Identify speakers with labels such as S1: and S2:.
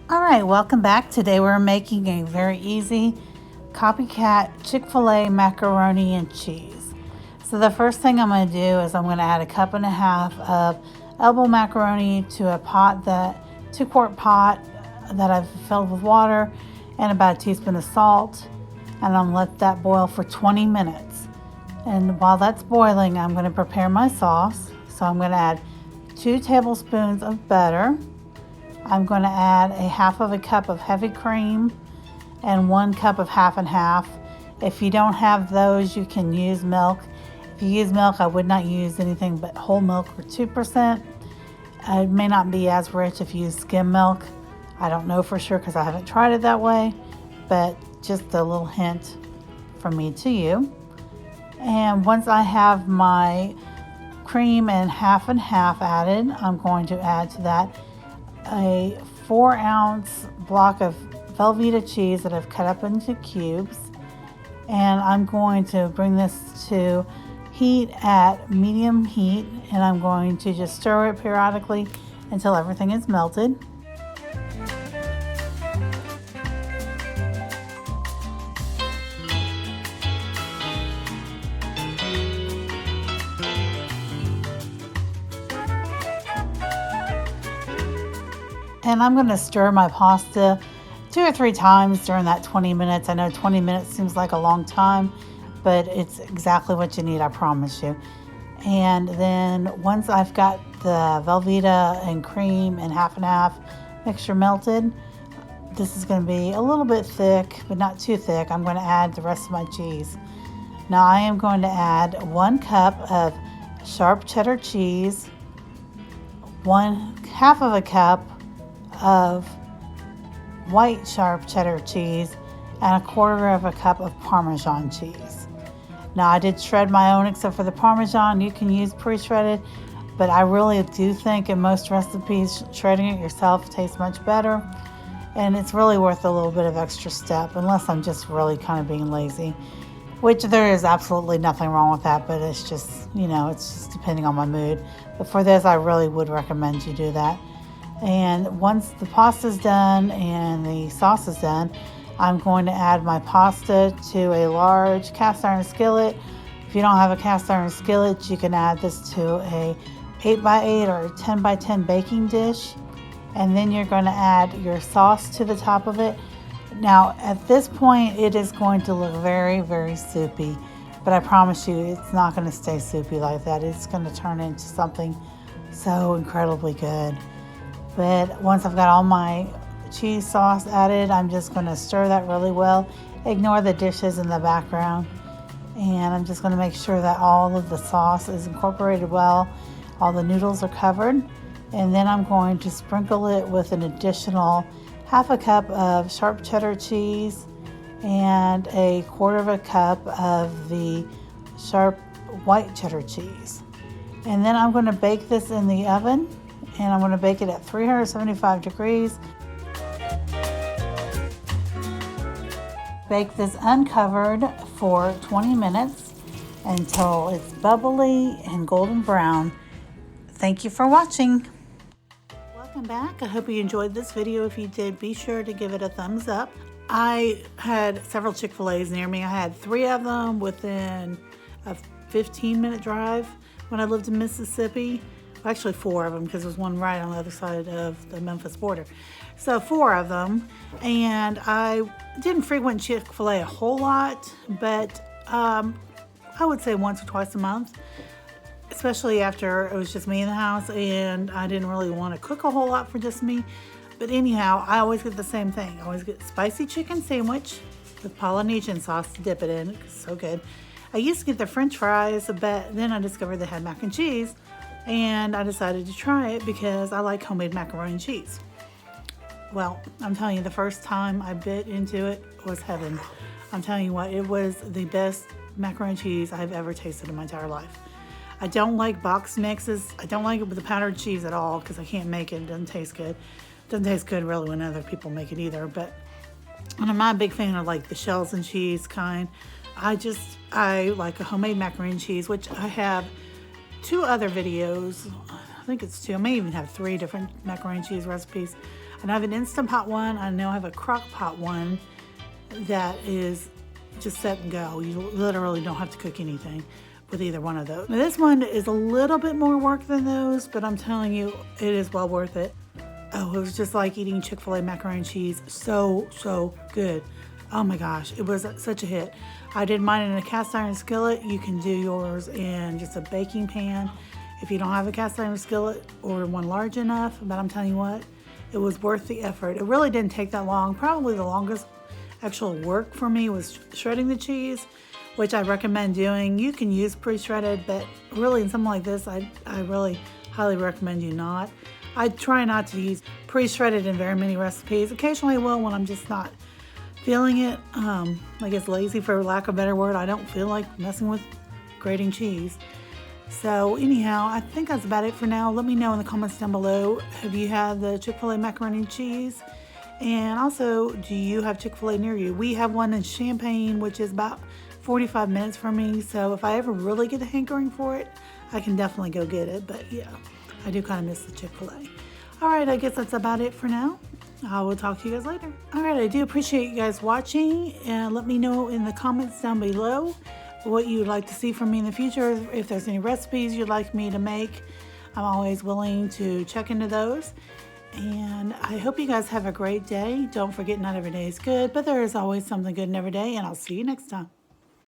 S1: All right, welcome back. Today we're making a very easy Copycat Chick-fil-A macaroni and cheese. So the first thing I'm going to do is I'm going to add 1.5 cups of elbow macaroni to a 2-quart pot that I've filled with water and about a teaspoon of salt. And I'm going to let that boil for 20 minutes. And while that's boiling, I'm going to prepare my sauce. So I'm going to add 2 tablespoons of butter. I'm going to add 1/2 cup of heavy cream and 1 cup of half and half. If you don't have those, you can use milk. If you use milk, I would not use anything but whole milk or 2%. It may not be as rich if you use skim milk. I don't know for sure because I haven't tried it that way, but just a little hint from me to you. And once I have my cream and half added, I'm going to add to that a 4-ounce block of velveeta cheese that I've cut up into cubes, and I'm going to bring this to heat at medium heat, and I'm going to just stir it periodically until everything is melted. And I'm going to stir my pasta 2 or 3 times during that 20 minutes. I know 20 minutes seems like a long time, but it's exactly what you need, I promise you. And then once I've got the velveeta and cream and half and half mixture melted, this is going to be a little bit thick, but not too thick. I'm going to add the rest of my cheese. Now I am going to add 1 cup of sharp cheddar cheese, 1/2 cup of white sharp cheddar cheese, and 1/4 cup of Parmesan cheese. Now I did shred my own except for the Parmesan. You can use pre-shredded, but I really do think in most recipes shredding it yourself tastes much better, and it's really worth a little bit of extra step unless I'm just really kind of being lazy, which there is absolutely nothing wrong with that, but it's just, it's just depending on my mood. But for this, I really would recommend you do that. And once the pasta's done and the sauce is done, I'm going to add my pasta to a large cast iron skillet. If you don't have a cast iron skillet, you can add this to a 8x8 or 10x10 baking dish. And then you're going to add your sauce to the top of it. Now, at this point, it is going to look very, very soupy, but I promise you it's not going to stay soupy like that. It's going to turn into something so incredibly good. But once I've got all my cheese sauce added, I'm just going to stir that really well. Ignore the dishes in the background. And I'm just going to make sure that all of the sauce is incorporated well. All the noodles are covered. And then I'm going to sprinkle it with an additional 1/2 cup of sharp cheddar cheese and 1/4 cup of the sharp white cheddar cheese. And then I'm going to bake this in the oven. And I'm going to bake it at 375 degrees. Bake this uncovered for 20 minutes until it's bubbly and golden brown. Thank you for watching. Welcome back. I hope you enjoyed this video. If you did, be sure to give it a thumbs up. I had several Chick-fil-A's near me. I had 3 of them within a 15-minute drive when I lived in Mississippi. Actually 4 of them, because there was one right on the other side of the Memphis border. So 4 of them, and I didn't frequent Chick-fil-A a whole lot, but I would say once or twice a month, especially after it was just me in the house and I didn't really want to cook a whole lot for just me. But anyhow, I always get the same thing. I always get spicy chicken sandwich with Polynesian sauce to dip it in. It's so good. I used to get the French fries, but then I discovered they had mac and cheese. And I decided to try it because I like homemade macaroni and cheese. Well, I'm telling you, the first time I bit into it was heaven. I'm telling you what, it was the best macaroni and cheese I've ever tasted in my entire life. I don't like box mixes. I don't like it with the powdered cheese at all because I can't make it. It doesn't taste good. It doesn't taste good really when other people make it either. But and I'm not a big fan of like the shells and cheese kind. I like a homemade macaroni and cheese, which I have 2 other videos. I think it's 2. I may even have 3 different macaroni and cheese recipes. And I have an Instant Pot one. I now have a crock pot one that is just set and go. You literally don't have to cook anything with either one of those. Now this one is a little bit more work than those, but I'm telling you, it is well worth it. Oh, it was just like eating Chick-fil-A macaroni and cheese. So good. Oh my gosh, it was such a hit. I did mine in a cast iron skillet. You can do yours in just a baking pan. If you don't have a cast iron skillet, order one large enough, but I'm telling you what, it was worth the effort. It really didn't take that long. Probably the longest actual work for me was shredding the cheese, which I recommend doing. You can use pre-shredded, but really in something like this, I really highly recommend you not. I try not to use pre-shredded in very many recipes. Occasionally I will when I'm just not feeling it. I guess lazy for lack of a better word. I don't feel like messing with grating cheese. So anyhow, I think that's about it for now. Let me know in the comments down below, have you had the Chick-fil-A macaroni and cheese? And also, do you have Chick-fil-A near you? We have one in Champaign, which is about 45 minutes from me. So if I ever really get a hankering for it, I can definitely go get it. But yeah, I do kind of miss the Chick-fil-A. All right, I guess that's about it for now. I will talk to you guys later. All right, I do appreciate you guys watching. And let me know in the comments down below what you'd like to see from me in the future. If there's any recipes you'd like me to make, I'm always willing to check into those. And I hope you guys have a great day. Don't forget, not every day is good, but there is always something good in every day. And I'll see you next time.